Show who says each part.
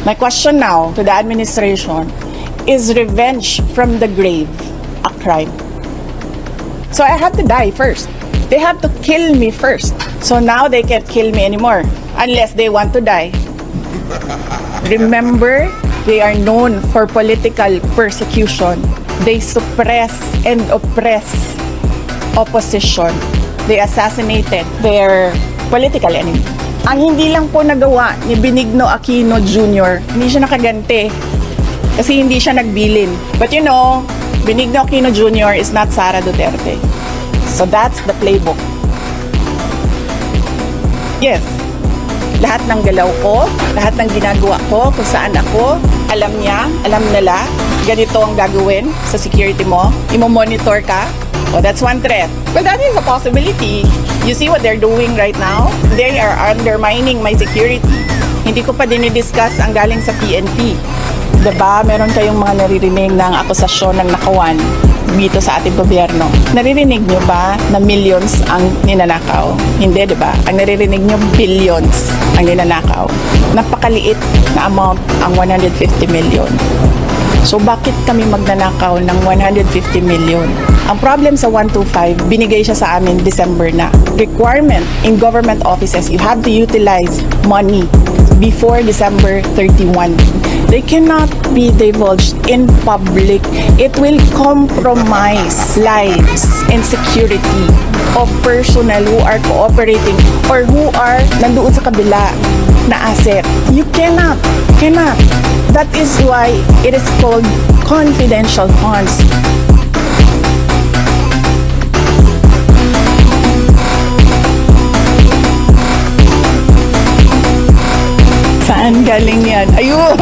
Speaker 1: My question now to the administration, is revenge from the grave a crime? So I have to die first. They have to kill me first. So now they can't kill me anymore unless they want to die. Remember, they are known for political persecution. They suppress and oppress opposition. They assassinated their political enemy. Ang hindi lang po nagawa ni Benigno Aquino Jr., hindi siya nakaganti kasi hindi siya nagbilin. But you know, Benigno Aquino Jr. is not Sara Duterte. So that's the playbook. Yes, lahat ng galaw ko, lahat ng ginagawa ko, kung saan ako, alam niya, alam nila, ganito ang gagawin sa security mo, imo-monitor ka. Oh, that's one threat. But that is a possibility. You see what they're doing right now? They are undermining my security. Hindi ko pa dinidiscuss ang galing sa PNP. Diba, meron kayong mga naririnig ng akusasyon ng nakawan dito sa ating gobyerno. Naririnig nyo ba na millions ang ninanakaw? Hindi, diba? Ang naririnig nyo, billions ang ninanakaw. Napakaliit na amount ang 150 million. So bakit kami magnanakaw ng 150 million? Ang problem sa 125, binigay siya sa amin December na. Requirement in government offices, you have to utilize money before December 31. They cannot be divulged in public. It will compromise lives and security of personnel who are cooperating or who are nandoon sa kabila na asset. You cannot. That is why it is called confidential funds. Saan galing yan? Ayun!